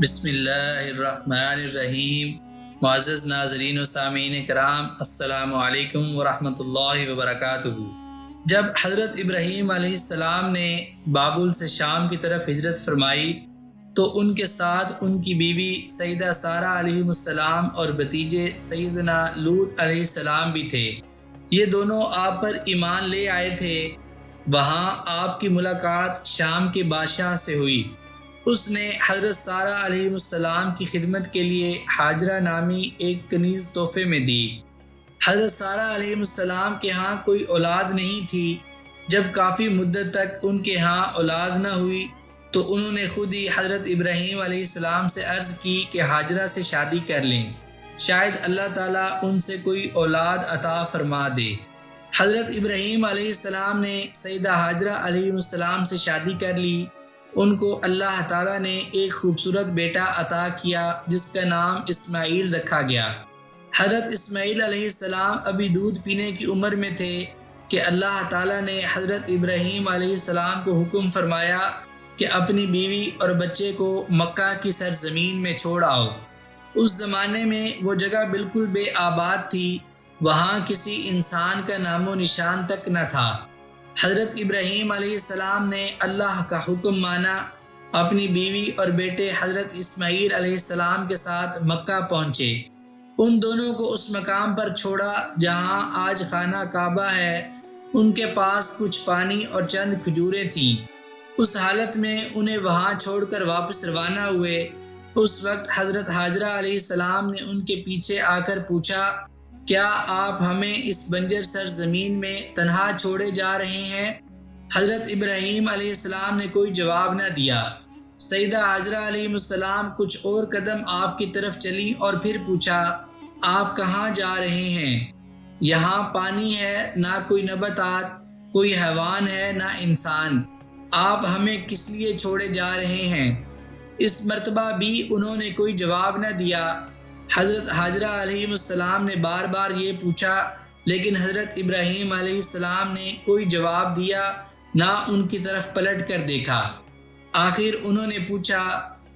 بسم اللہ الرحمن الرحیم۔ معزز ناظرین و سامعین کرام، السلام علیکم ورحمۃ اللہ وبرکاتہ۔ جب حضرت ابراہیم علیہ السلام نے بابل سے شام کی طرف ہجرت فرمائی تو ان کے ساتھ ان کی بیوی سیدہ سارہ علیہ السلام اور بھتیجے سیدنا لوط علیہ السلام بھی تھے۔ یہ دونوں آپ پر ایمان لے آئے تھے۔ وہاں آپ کی ملاقات شام کے بادشاہ سے ہوئی۔ اس نے حضرت سارہ علیہ السلام کی خدمت کے لیے ہاجرہ نامی ایک کنیز تحفے میں دی۔ حضرت سارہ علیہ السلام کے ہاں کوئی اولاد نہیں تھی۔ جب کافی مدت تک ان کے ہاں اولاد نہ ہوئی تو انہوں نے خود ہی حضرت ابراہیم علیہ السلام سے عرض کی کہ ہاجرہ سے شادی کر لیں، شاید اللہ تعالیٰ ان سے کوئی اولاد عطا فرما دے۔ حضرت ابراہیم علیہ السلام نے سیدہ ہاجرہ علیہ السلام سے شادی کر لی۔ ان کو اللہ تعالیٰ نے ایک خوبصورت بیٹا عطا کیا جس کا نام اسماعیل رکھا گیا۔ حضرت اسماعیل علیہ السلام ابھی دودھ پینے کی عمر میں تھے کہ اللہ تعالیٰ نے حضرت ابراہیم علیہ السلام کو حکم فرمایا کہ اپنی بیوی اور بچے کو مکہ کی سرزمین میں چھوڑ آؤ۔ اس زمانے میں وہ جگہ بالکل بے آباد تھی، وہاں کسی انسان کا نام و نشان تک نہ تھا۔ حضرت ابراہیم علیہ السلام نے اللہ کا حکم مانا، اپنی بیوی اور بیٹے حضرت اسماعیل علیہ السلام کے ساتھ مکہ پہنچے۔ ان دونوں کو اس مقام پر چھوڑا جہاں آج خانہ کعبہ ہے۔ ان کے پاس کچھ پانی اور چند کھجوریں تھیں۔ اس حالت میں انہیں وہاں چھوڑ کر واپس روانہ ہوئے۔ اس وقت حضرت ہاجرہ علیہ السلام نے ان کے پیچھے آ کر پوچھا، کیا آپ ہمیں اس بنجر سرزمین میں تنہا چھوڑے جا رہے ہیں؟ حضرت ابراہیم علیہ السلام نے کوئی جواب نہ دیا۔ سیدہ ہاجرہ علیہ السلام کچھ اور قدم آپ کی طرف چلی اور پھر پوچھا، آپ کہاں جا رہے ہیں؟ یہاں پانی ہے، نہ کوئی نباتات، کوئی حیوان ہے، نہ انسان۔ آپ ہمیں کس لیے چھوڑے جا رہے ہیں؟ اس مرتبہ بھی انہوں نے کوئی جواب نہ دیا۔ حضرت ہاجرہ علیہ السلام نے بار بار یہ پوچھا، لیکن حضرت ابراہیم علیہ السلام نے کوئی جواب دیا، نہ ان کی طرف پلٹ کر دیکھا۔ آخر انہوں نے پوچھا،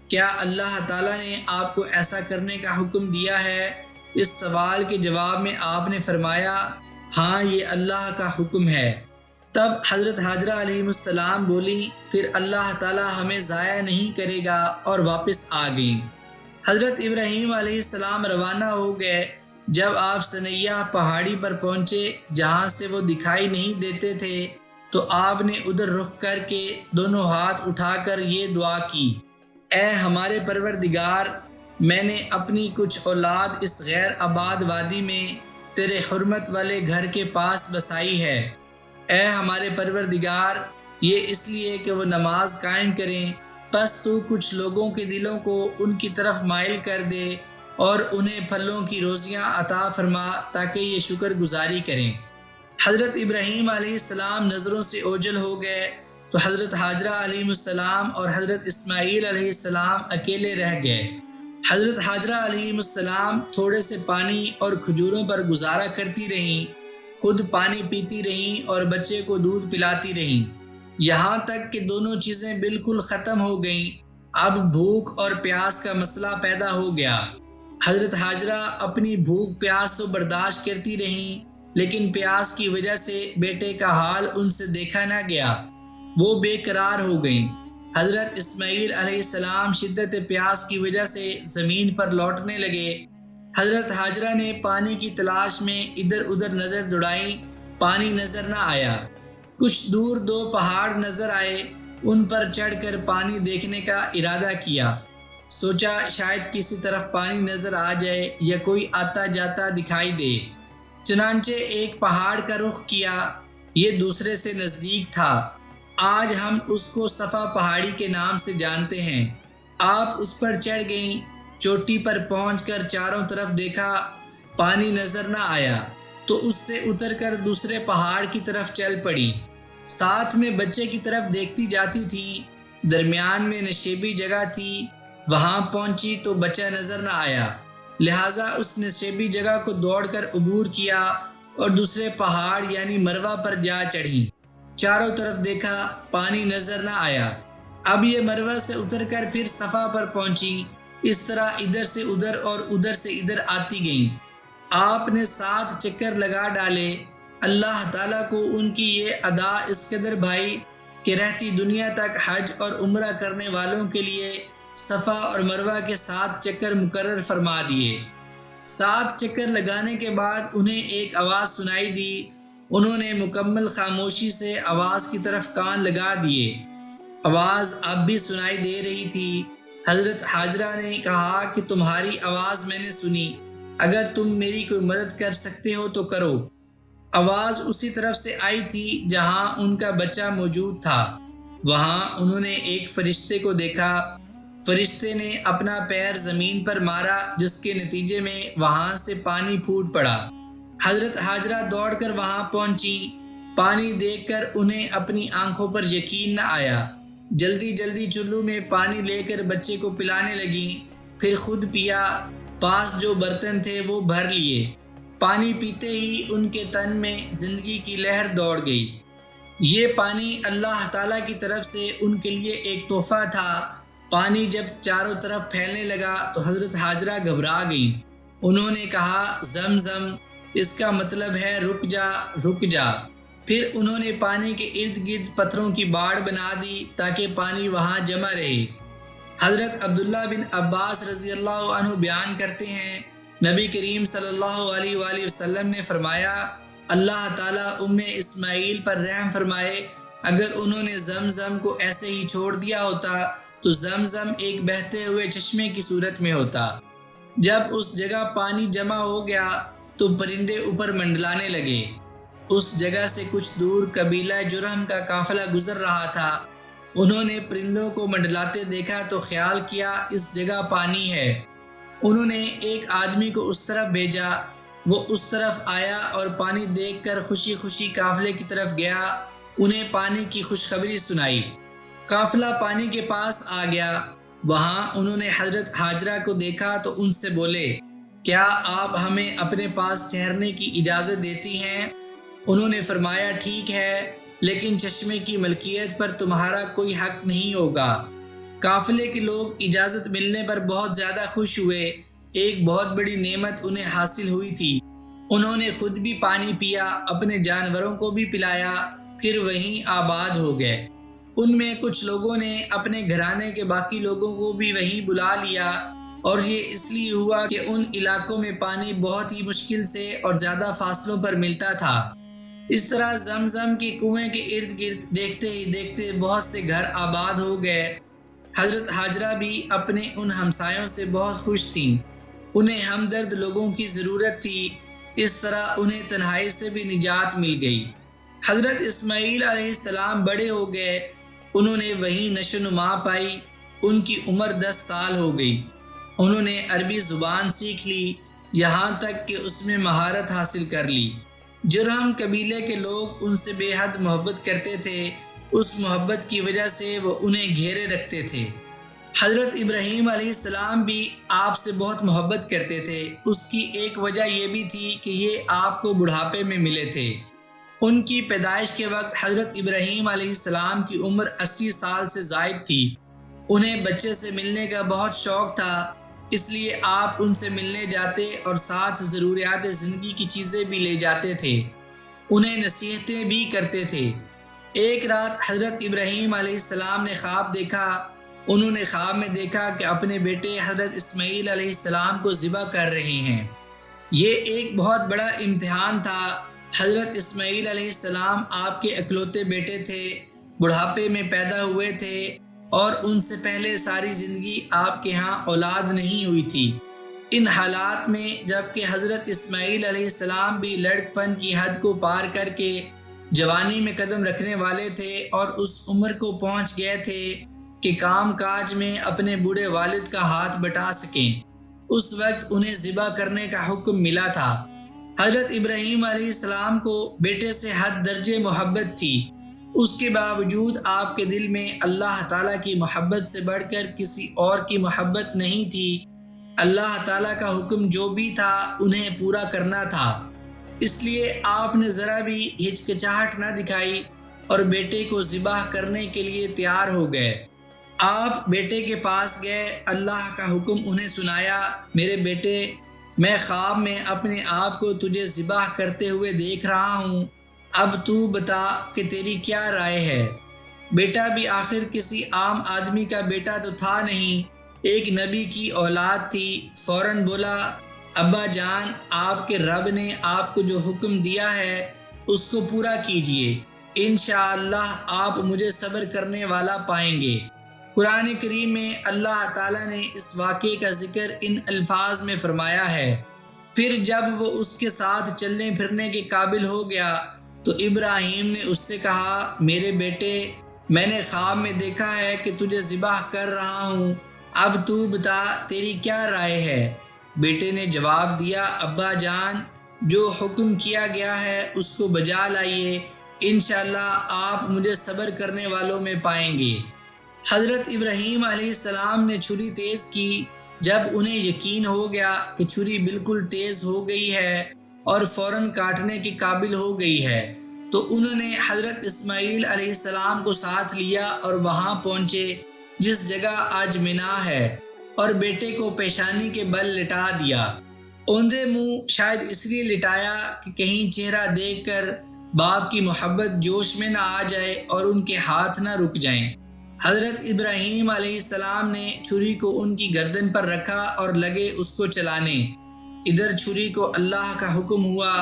کیا اللہ تعالیٰ نے آپ کو ایسا کرنے کا حکم دیا ہے؟ اس سوال کے جواب میں آپ نے فرمایا، ہاں، یہ اللہ کا حکم ہے۔ تب حضرت ہاجرہ علیہ السلام بولی، پھر اللہ تعالیٰ ہمیں ضائع نہیں کرے گا، اور واپس آ گئیں۔ حضرت ابراہیم علیہ السلام روانہ ہو گئے۔ جب آپ سنیہ پہاڑی پر پہنچے جہاں سے وہ دکھائی نہیں دیتے تھے تو آپ نے ادھر رخ کر کے دونوں ہاتھ اٹھا کر یہ دعا کی، اے ہمارے پروردگار، میں نے اپنی کچھ اولاد اس غیر آباد وادی میں تیرے حرمت والے گھر کے پاس بسائی ہے۔ اے ہمارے پروردگار، یہ اس لیے کہ وہ نماز قائم کریں، پس تو کچھ لوگوں کے دلوں کو ان کی طرف مائل کر دے اور انہیں پھلوں کی روزیاں عطا فرما تاکہ یہ شکر گزاری کریں۔ حضرت ابراہیم علیہ السلام نظروں سے اوجھل ہو گئے تو حضرت ہاجرہ علیہ السلام اور حضرت اسماعیل علیہ السلام اکیلے رہ گئے۔ حضرت ہاجرہ علیہ السلام تھوڑے سے پانی اور کھجوروں پر گزارا کرتی رہیں، خود پانی پیتی رہیں اور بچے کو دودھ پلاتی رہیں، یہاں تک کہ دونوں چیزیں بالکل ختم ہو گئیں۔ اب بھوک اور پیاس کا مسئلہ پیدا ہو گیا۔ حضرت ہاجرہ اپنی بھوک پیاس تو برداشت کرتی رہیں، لیکن پیاس کی وجہ سے بیٹے کا حال ان سے دیکھا نہ گیا، وہ بے قرار ہو گئیں۔ حضرت اسماعیل علیہ السلام شدت پیاس کی وجہ سے زمین پر لوٹنے لگے۔ حضرت ہاجرہ نے پانی کی تلاش میں ادھر ادھر نظر دوڑائی، پانی نظر نہ آیا۔ کچھ دور دو پہاڑ نظر آئے، ان پر چڑھ کر پانی دیکھنے کا ارادہ کیا۔ سوچا شاید کسی طرف پانی نظر آ جائے یا کوئی آتا جاتا دکھائی دے۔ چنانچہ ایک پہاڑ کا رخ کیا، یہ دوسرے سے نزدیک تھا۔ آج ہم اس کو صفا پہاڑی کے نام سے جانتے ہیں۔ آپ اس پر چڑھ گئیں، چوٹی پر پہنچ کر چاروں طرف دیکھا، پانی نظر نہ آیا تو اس سے اتر کر دوسرے پہاڑ کی طرف چل پڑی۔ ساتھ میں بچے کی طرف دیکھتی جاتی تھی۔ درمیان میں نشیبی جگہ تھی، وہاں پہنچی تو بچہ نظر نہ آیا، لہٰذا اس نشیبی جگہ کو دوڑ کر عبور کیا اور دوسرے پہاڑ یعنی مروہ پر جا چڑھی۔ چاروں طرف دیکھا، پانی نظر نہ آیا۔ اب یہ مروہ سے اتر کر پھر صفا پر پہنچی، اس طرح ادھر سے ادھر اور ادھر سے ادھر آتی گئیں۔ آپ نے 7 چکر لگا ڈالے۔ اللہ تعالیٰ کو ان کی یہ ادا اس قدر بھائی کہ رہتی دنیا تک حج اور عمرہ کرنے والوں کے لیے صفا اور مروہ کے 7 چکر مقرر فرما دیے۔ 7 چکر لگانے کے بعد انہیں ایک آواز سنائی دی۔ انہوں نے مکمل خاموشی سے آواز کی طرف کان لگا دیے۔ آواز اب بھی سنائی دے رہی تھی۔ حضرت حاجرہ نے کہا کہ تمہاری آواز میں نے سنی، اگر تم میری کوئی مدد کر سکتے ہو تو کرو۔ آواز اسی طرف سے آئی تھی جہاں ان کا بچہ موجود تھا۔ وہاں انہوں نے ایک فرشتے کو دیکھا۔ فرشتے نے اپنا پیر زمین پر مارا، جس کے نتیجے میں وہاں سے پانی پھوٹ پڑا۔ حضرت حاجرہ دوڑ کر وہاں پہنچی۔ پانی دیکھ کر انہیں اپنی آنکھوں پر یقین نہ آیا۔ جلدی جلدی چلو میں پانی لے کر بچے کو پلانے لگیں، پھر خود پیا۔ پاس جو برتن تھے وہ بھر لیے۔ پانی پیتے ہی ان کے تن میں زندگی کی لہر دوڑ گئی۔ یہ پانی اللہ تعالیٰ کی طرف سے ان کے لیے ایک تحفہ تھا۔ پانی جب چاروں طرف پھیلنے لگا تو حضرت حاجرہ گھبرا گئیں۔ انہوں نے کہا زمزم، اس کا مطلب ہے رک جا رک جا۔ پھر انہوں نے پانی کے ارد گرد پتھروں کی باڑ بنا دی تاکہ پانی وہاں جمع رہے۔ حضرت عبداللہ بن عباس رضی اللہ عنہ بیان کرتے ہیں، نبی کریم صلی اللہ علیہ وآلہ وسلم نے فرمایا، اللہ تعالیٰ اسماعیل پر رحم فرمائے، اگر انہوں نے زمزم کو ایسے ہی چھوڑ دیا ہوتا تو زمزم ایک بہتے ہوئے چشمے کی صورت میں ہوتا۔ جب اس جگہ پانی جمع ہو گیا تو پرندے اوپر منڈلانے لگے۔ اس جگہ سے کچھ دور قبیلہ جرہم کا قافلہ گزر رہا تھا۔ انہوں نے پرندوں کو منڈلاتے دیکھا تو خیال کیا اس جگہ پانی ہے۔ انہوں نے ایک آدمی کو اس طرف بھیجا۔ وہ اس طرف آیا اور پانی دیکھ کر خوشی خوشی قافلے کی طرف گیا، انہیں پانی کی خوشخبری سنائی۔ قافلہ پانی کے پاس آ گیا۔ وہاں انہوں نے حضرت حاجرہ کو دیکھا تو ان سے بولے، کیا آپ ہمیں اپنے پاس ٹھہرنے کی اجازت دیتی ہیں؟ انہوں نے فرمایا، ٹھیک ہے، لیکن چشمے کی ملکیت پر تمہارا کوئی حق نہیں ہوگا۔ قافلے کے لوگ اجازت ملنے پر بہت زیادہ خوش ہوئے۔ ایک بہت بڑی نعمت انہیں حاصل ہوئی تھی۔ انہوں نے خود بھی پانی پیا، اپنے جانوروں کو بھی پلایا، پھر وہیں آباد ہو گئے۔ ان میں کچھ لوگوں نے اپنے گھرانے کے باقی لوگوں کو بھی وہیں بلا لیا، اور یہ اس لیے ہوا کہ ان علاقوں میں پانی بہت ہی مشکل سے اور زیادہ فاصلوں پر ملتا تھا۔ اس طرح زمزم کے کنویں کے ارد گرد دیکھتے ہی دیکھتے بہت سے گھر آباد ہو گئے۔ حضرت حاجرہ بھی اپنے ان ہمسایوں سے بہت خوش تھیں۔ انہیں ہمدرد لوگوں کی ضرورت تھی، اس طرح انہیں تنہائی سے بھی نجات مل گئی۔ حضرت اسماعیل علیہ السلام بڑے ہو گئے، انہوں نے وہیں نشو نما پائی۔ ان کی عمر 10 سال ہو گئی۔ انہوں نے عربی زبان سیکھ لی، یہاں تک کہ اس میں مہارت حاصل کر لی۔ جرہم قبیلے کے لوگ ان سے بے حد محبت کرتے تھے، اس محبت کی وجہ سے وہ انہیں گھیرے رکھتے تھے۔ حضرت ابراہیم علیہ السلام بھی آپ سے بہت محبت کرتے تھے۔ اس کی ایک وجہ یہ بھی تھی کہ یہ آپ کو بڑھاپے میں ملے تھے۔ ان کی پیدائش کے وقت حضرت ابراہیم علیہ السلام کی عمر 80 سال سے زائد تھی۔ انہیں بچے سے ملنے کا بہت شوق تھا، اس لیے آپ ان سے ملنے جاتے اور ساتھ ضروریات زندگی کی چیزیں بھی لے جاتے تھے، انہیں نصیحتیں بھی کرتے تھے۔ ایک رات حضرت ابراہیم علیہ السلام نے خواب دیکھا۔ انہوں نے خواب میں دیکھا کہ اپنے بیٹے حضرت اسماعیل علیہ السلام کو ذبح کر رہے ہیں۔ یہ ایک بہت بڑا امتحان تھا۔ حضرت اسماعیل علیہ السلام آپ کے اکلوتے بیٹے تھے، بڑھاپے میں پیدا ہوئے تھے، اور ان سے پہلے ساری زندگی آپ کے ہاں اولاد نہیں ہوئی تھی۔ ان حالات میں جبکہ حضرت اسماعیل علیہ السلام بھی لڑکپن کی حد کو پار کر کے جوانی میں قدم رکھنے والے تھے اور اس عمر کو پہنچ گئے تھے کہ کام کاج میں اپنے بوڑھے والد کا ہاتھ بٹا سکیں، اس وقت انہیں ذبح کرنے کا حکم ملا تھا۔ حضرت ابراہیم علیہ السلام کو بیٹے سے حد درجے محبت تھی، اس کے باوجود آپ کے دل میں اللہ تعالیٰ کی محبت سے بڑھ کر کسی اور کی محبت نہیں تھی۔ اللہ تعالیٰ کا حکم جو بھی تھا انہیں پورا کرنا تھا، اس لیے آپ نے ذرا بھی ہچکچاہٹ نہ دکھائی اور بیٹے کو ذبح کرنے کے لیے تیار ہو گئے۔ آپ بیٹے کے پاس گئے، اللہ کا حکم انہیں سنایا، میرے بیٹے، میں خواب میں اپنے آپ کو تجھے ذبح کرتے ہوئے دیکھ رہا ہوں، اب تو بتا کہ تیری کیا رائے ہے؟ بیٹا بھی آخر کسی عام آدمی کا بیٹا تو تھا نہیں، ایک نبی کی اولاد تھی، فوراً بولا، ابا جان، آپ کے رب نے آپ کو جو حکم دیا ہے اس کو پورا کیجئے، انشاءاللہ آپ مجھے صبر کرنے والا پائیں گے۔ قرآن کریم میں اللہ تعالیٰ نے اس واقعے کا ذکر ان الفاظ میں فرمایا ہے، پھر جب وہ اس کے ساتھ چلنے پھرنے کے قابل ہو گیا تو ابراہیم نے اس سے کہا، میرے بیٹے، میں نے خواب میں دیکھا ہے کہ تجھے ذبح کر رہا ہوں، اب تو بتا تیری کیا رائے ہے؟ بیٹے نے جواب دیا، ابا جان، جو حکم کیا گیا ہے اس کو بجا لائیے، انشاءاللہ آپ مجھے صبر کرنے والوں میں پائیں گے۔ حضرت ابراہیم علیہ السلام نے چھری تیز کی، جب انہیں یقین ہو گیا کہ چھری بالکل تیز ہو گئی ہے اور فوراً کاٹنے کے قابل ہو گئی ہے، تو انہوں نے حضرت اسماعیل علیہ السلام کو ساتھ لیا اور وہاں پہنچے جس جگہ آج منا ہے، اور بیٹے کو پیشانی کے بل لٹا دیا۔ اوندے منہ شاید اس لیے لٹایا کہ کہیں چہرہ دیکھ کر باپ کی محبت جوش میں نہ آ جائے اور ان کے ہاتھ نہ رک جائیں۔ حضرت ابراہیم علیہ السلام نے چھری کو ان کی گردن پر رکھا اور لگے اس کو چلانے۔ ادھر چھری کو اللہ کا حکم ہوا،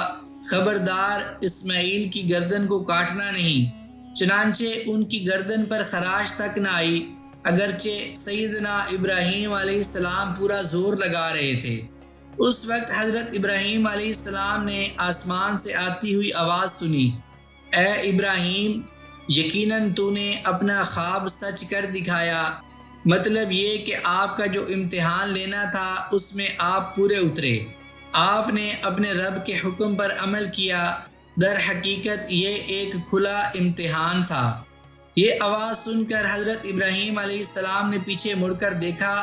خبردار اسماعیل کی گردن کو کاٹنا نہیں، چنانچہ ان کی گردن پر خراش تک نہ آئی، اگرچہ سیدنا ابراہیم علیہ السلام پورا زور لگا رہے تھے۔ اس وقت حضرت ابراہیم علیہ السلام نے آسمان سے آتی ہوئی آواز سنی، اے ابراہیم، یقیناً تو نے اپنا خواب سچ کر دکھایا، مطلب یہ کہ آپ کا جو امتحان لینا تھا اس میں آپ پورے اترے، آپ نے اپنے رب کے حکم پر عمل کیا، در حقیقت یہ ایک کھلا امتحان تھا۔ یہ آواز سن کر حضرت ابراہیم علیہ السلام نے پیچھے مڑ کر دیکھا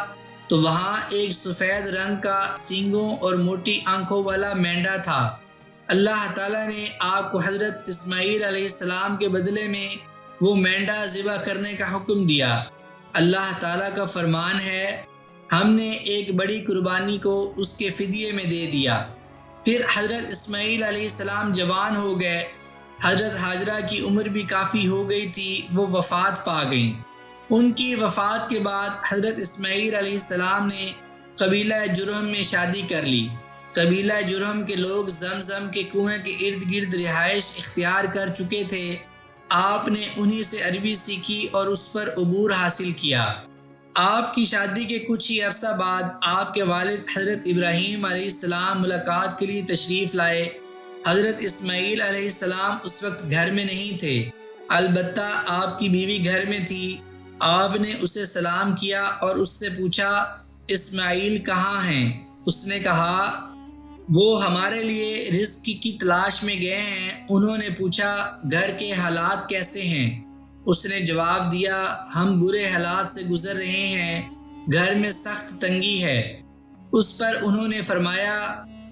تو وہاں ایک سفید رنگ کا سینگوں اور موٹی آنکھوں والا مینڈا تھا۔ اللہ تعالیٰ نے آپ کو حضرت اسماعیل علیہ السلام کے بدلے میں وہ مینڈا ذبح کرنے کا حکم دیا۔ اللہ تعالیٰ کا فرمان ہے، ہم نے ایک بڑی قربانی کو اس کے فدیے میں دے دیا۔ پھر حضرت اسماعیل علیہ السلام جوان ہو گئے، حضرت ہاجرہ کی عمر بھی کافی ہو گئی تھی، وہ وفات پا گئیں۔ ان کی وفات کے بعد حضرت اسماعیل علیہ السلام نے قبیلہ جرہم میں شادی کر لی۔ قبیلہ جرہم کے لوگ زمزم کے کنویں کے ارد گرد رہائش اختیار کر چکے تھے، آپ نے انہی سے عربی سیکھی اور اس پر عبور حاصل کیا۔ آپ کی شادی کے کچھ ہی عرصہ بعد آپ کے والد حضرت ابراہیم علیہ السلام ملاقات کے لیے تشریف لائے۔ حضرت اسماعیل علیہ السلام اس وقت گھر میں نہیں تھے، البتہ آپ کی بیوی گھر میں تھی۔ آپ نے اسے سلام کیا اور اس سے پوچھا، اسماعیل کہاں ہیں؟ اس نے کہا، وہ ہمارے لیے رزق کی تلاش میں گئے ہیں۔ انہوں نے پوچھا، گھر کے حالات کیسے ہیں؟ اس نے جواب دیا، ہم برے حالات سے گزر رہے ہیں، گھر میں سخت تنگی ہے۔ اس پر انہوں نے فرمایا،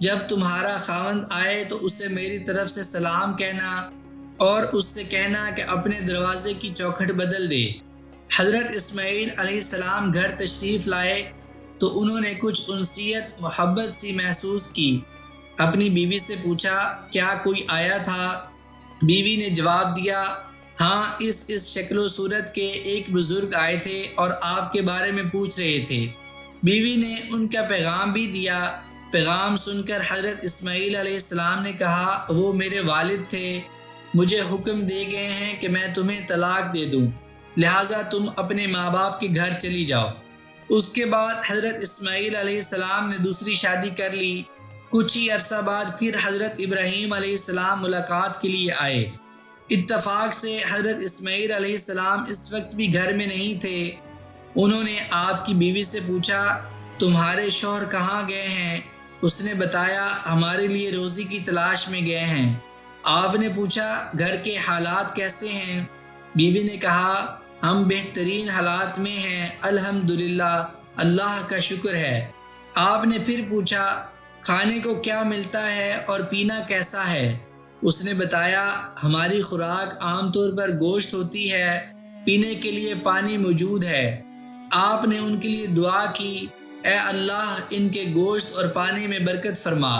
جب تمہارا خاوند آئے تو اسے میری طرف سے سلام کہنا اور اس سے کہنا کہ اپنے دروازے کی چوکھٹ بدل دے۔ حضرت اسماعیل علیہ السلام گھر تشریف لائے تو انہوں نے کچھ انسیت محبت سی محسوس کی۔ اپنی بیوی سے پوچھا، کیا کوئی آیا تھا؟ بیوی نے جواب دیا، ہاں، اس شکل و صورت کے ایک بزرگ آئے تھے اور آپ کے بارے میں پوچھ رہے تھے۔ بیوی نے ان کا پیغام بھی دیا۔ پیغام سن کر حضرت اسماعیل علیہ السلام نے کہا، وہ میرے والد تھے، مجھے حکم دے گئے ہیں کہ میں تمہیں طلاق دے دوں، لہٰذا تم اپنے ماں باپ کے گھر چلی جاؤ۔ اس کے بعد حضرت اسماعیل علیہ السلام نے دوسری شادی کر لی۔ کچھ ہی عرصہ بعد پھر حضرت ابراہیم علیہ السلام ملاقات کے لیے آئے۔ اتفاق سے حضرت اسماعیل علیہ السلام اس وقت بھی گھر میں نہیں تھے۔ انہوں نے آپ کی بیوی سے پوچھا، تمہارے شوہر کہاں گئے ہیں؟ اس نے بتایا، ہمارے لیے روزی کی تلاش میں گئے ہیں۔ آپ نے پوچھا، گھر کے حالات کیسے ہیں؟ بیوی نے کہا، ہم بہترین حالات میں ہیں، الحمدللہ، اللہ کا شکر ہے۔ آپ نے پھر پوچھا، کھانے کو کیا ملتا ہے اور پینا کیسا ہے؟ اس نے بتایا، ہماری خوراک عام طور پر گوشت ہوتی ہے، پینے کے لیے پانی موجود ہے۔ آپ نے ان کے لیے دعا کی، اے اللہ ان کے گوشت اور پانی میں برکت فرما۔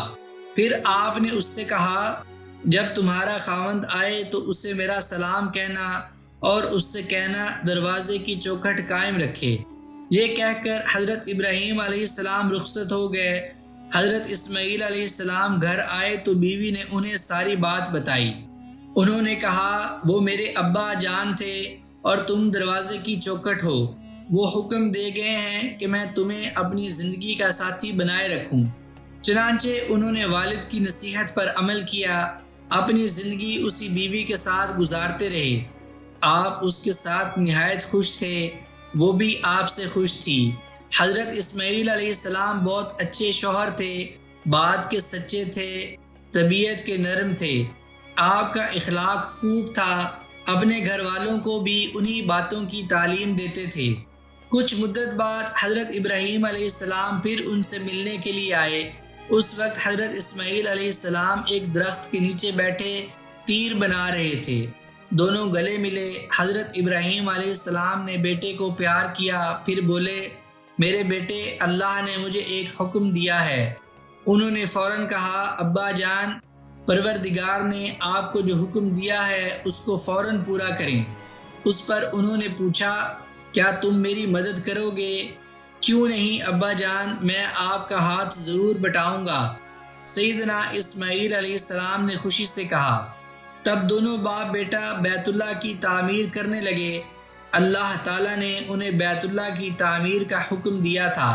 پھر آپ نے اس سے کہا، جب تمہارا خاوند آئے تو اسے میرا سلام کہنا اور اس سے کہنا دروازے کی چوکھٹ قائم رکھے۔ یہ کہہ کر حضرت ابراہیم علیہ السلام رخصت ہو گئے۔ حضرت اسماعیل علیہ السلام گھر آئے تو بیوی نے انہیں ساری بات بتائی۔ انہوں نے کہا، وہ میرے ابا جان تھے اور تم دروازے کی چوکھٹ ہو۔ وہ حکم دے گئے ہیں کہ میں تمہیں اپنی زندگی کا ساتھی بنائے رکھوں۔ چنانچہ انہوں نے والد کی نصیحت پر عمل کیا، اپنی زندگی اسی بیوی کے ساتھ گزارتے رہے۔ آپ اس کے ساتھ نہایت خوش تھے، وہ بھی آپ سے خوش تھی۔ حضرت اسماعیل علیہ السلام بہت اچھے شوہر تھے، بات کے سچے تھے، طبیعت کے نرم تھے۔ آپ کا اخلاق خوب تھا، اپنے گھر والوں کو بھی انہی باتوں کی تعلیم دیتے تھے۔ کچھ مدت بعد حضرت ابراہیم علیہ السلام پھر ان سے ملنے کے لیے آئے۔ اس وقت حضرت اسماعیل علیہ السلام ایک درخت کے نیچے بیٹھے تیر بنا رہے تھے۔ دونوں گلے ملے۔ حضرت ابراہیم علیہ السلام نے بیٹے کو پیار کیا، پھر بولے، میرے بیٹے، اللہ نے مجھے ایک حکم دیا ہے۔ انہوں نے فوراً کہا، ابا جان، پروردگار نے آپ کو جو حکم دیا ہے اس کو فوراً پورا کریں۔ اس پر انہوں نے پوچھا، کیا تم میری مدد کرو گے؟ کیوں نہیں ابا جان، میں آپ کا ہاتھ ضرور بٹاؤں گا۔ سیدنا اسماعیل علیہ السلام نے خوشی سے کہا۔ تب دونوں باپ بیٹا بیت اللہ کی تعمیر کرنے لگے۔ اللہ تعالیٰ نے انہیں بیت اللہ کی تعمیر کا حکم دیا تھا۔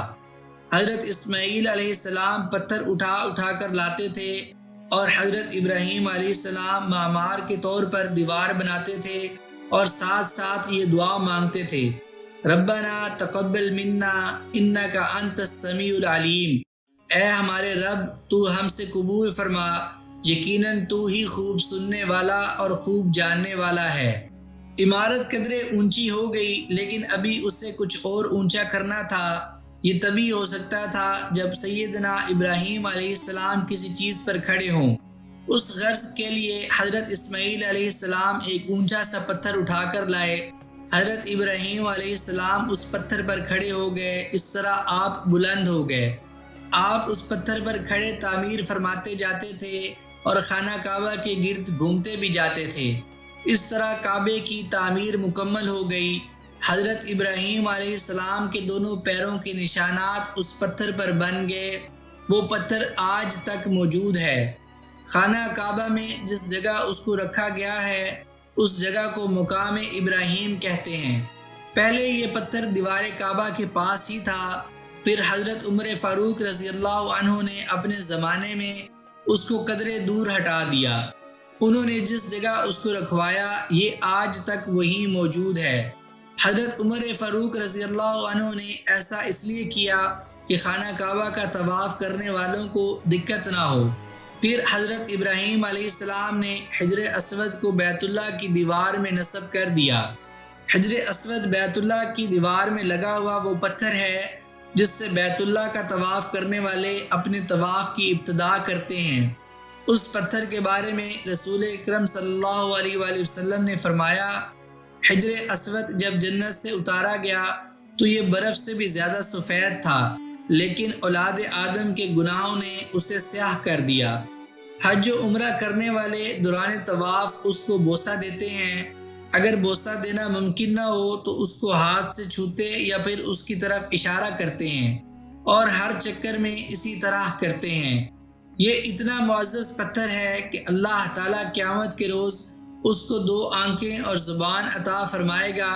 حضرت اسماعیل علیہ السلام پتھر اٹھا اٹھا کر لاتے تھے اور حضرت ابراہیم علیہ السلام معمار کے طور پر دیوار بناتے تھے اور ساتھ ساتھ یہ دعا مانگتے تھے، ربنا تقبل منا انک انت السمیع العلیم۔ اے ہمارے رب، تو ہم سے قبول فرما، یقیناً تو ہی خوب سننے والا اور خوب جاننے والا ہے۔ عمارت قدرے اونچی ہو گئی، لیکن ابھی اسے کچھ اور اونچا کرنا تھا۔ یہ تبھی ہو سکتا تھا جب سیدنا ابراہیم علیہ السلام کسی چیز پر کھڑے ہوں۔ اس غرض کے لیے حضرت اسماعیل علیہ السلام ایک اونچا سا پتھر اٹھا کر لائے۔ حضرت ابراہیم علیہ السلام اس پتھر پر کھڑے ہو گئے، اس طرح آپ بلند ہو گئے۔ آپ اس پتھر پر کھڑے تعمیر فرماتے جاتے تھے اور خانہ کعبہ کے گرد گھومتے بھی جاتے تھے۔ اس طرح کعبے کی تعمیر مکمل ہو گئی۔ حضرت ابراہیم علیہ السلام کے دونوں پیروں کے نشانات اس پتھر پر بن گئے۔ وہ پتھر آج تک موجود ہے۔ خانہ کعبہ میں جس جگہ اس کو رکھا گیا ہے، اس جگہ کو مقام ابراہیم کہتے ہیں۔ پہلے یہ پتھر دیوار کعبہ کے پاس ہی تھا، پھر حضرت عمر فاروق رضی اللہ عنہ نے اپنے زمانے میں اس کو قدرے دور ہٹا دیا۔ انہوں نے جس جگہ اس کو رکھوایا، یہ آج تک وہی موجود ہے۔ حضرت عمر فاروق رضی اللہ عنہ نے ایسا اس لیے کیا کہ خانہ کعبہ کا طواف کرنے والوں کو دقت نہ ہو۔ پھر حضرت ابراہیم علیہ السلام نے حجر اسود کو بیت اللہ کی دیوار میں نصب کر دیا۔ حجر اسود بیت اللہ کی دیوار میں لگا ہوا وہ پتھر ہے جس سے بیت اللہ کا طواف کرنے والے اپنے طواف کی ابتدا کرتے ہیں۔ اس پتھر کے بارے میں رسول اکرم صلی اللہ علیہ وآلہ وسلم نے فرمایا، حجر اسود جب جنت سے اتارا گیا تو یہ برف سے بھی زیادہ سفید تھا، لیکن اولاد آدم کے گناہوں نے اسے سیاہ کر دیا۔ حج و عمرہ کرنے والے دوران طواف اس کو بوسہ دیتے ہیں۔ اگر بوسہ دینا ممکن نہ ہو تو اس کو ہاتھ سے چھوتے یا پھر اس کی طرف اشارہ کرتے ہیں، اور ہر چکر میں اسی طرح کرتے ہیں۔ یہ اتنا معزز پتھر ہے کہ اللہ تعالیٰ قیامت کے روز اس کو 2 آنکھیں اور زبان عطا فرمائے گا،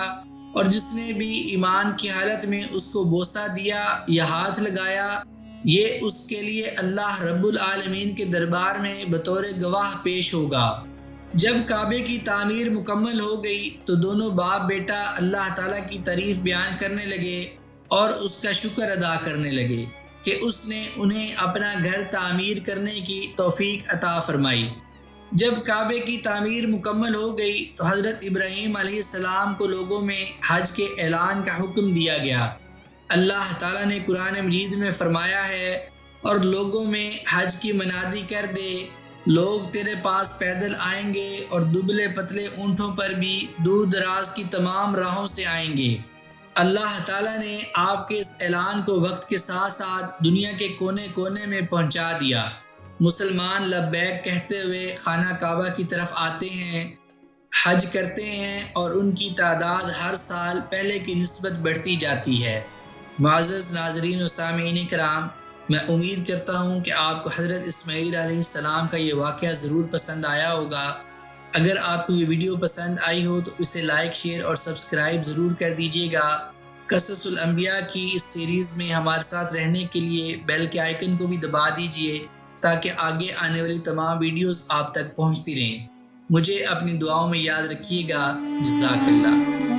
اور جس نے بھی ایمان کی حالت میں اس کو بوسہ دیا یا ہاتھ لگایا، یہ اس کے لیے اللہ رب العالمین کے دربار میں بطور گواہ پیش ہوگا۔ جب کعبے کی تعمیر مکمل ہو گئی تو دونوں باپ بیٹا اللہ تعالیٰ کی تعریف بیان کرنے لگے اور اس کا شکر ادا کرنے لگے کہ اس نے انہیں اپنا گھر تعمیر کرنے کی توفیق عطا فرمائی۔ جب کعبے کی تعمیر مکمل ہو گئی تو حضرت ابراہیم علیہ السلام کو لوگوں میں حج کے اعلان کا حکم دیا گیا۔ اللہ تعالیٰ نے قرآن مجید میں فرمایا ہے، اور لوگوں میں حج کی منادی کر دے، لوگ تیرے پاس پیدل آئیں گے اور دبلے پتلے اونٹوں پر بھی دور دراز کی تمام راہوں سے آئیں گے۔ اللہ تعالیٰ نے آپ کے اس اعلان کو وقت کے ساتھ ساتھ دنیا کے کونے کونے میں پہنچا دیا۔ مسلمان لبیک کہتے ہوئے خانہ کعبہ کی طرف آتے ہیں، حج کرتے ہیں اور ان کی تعداد ہر سال پہلے کی نسبت بڑھتی جاتی ہے۔ معزز ناظرین و سامعین کرام، میں امید کرتا ہوں کہ آپ کو حضرت اسماعیل علیہ السلام کا یہ واقعہ ضرور پسند آیا ہوگا۔ اگر آپ کو یہ ویڈیو پسند آئی ہو تو اسے لائک، شیئر اور سبسکرائب ضرور کر دیجیے گا۔ قصص الانبیاء کی اس سیریز میں ہمارے ساتھ رہنے کے لیے بیل کے آئیکن کو بھی دبا دیجیے تاکہ آگے آنے والی تمام ویڈیوز آپ تک پہنچتی رہیں۔ مجھے اپنی دعاؤں میں یاد رکھیے گا۔ جزاک اللہ۔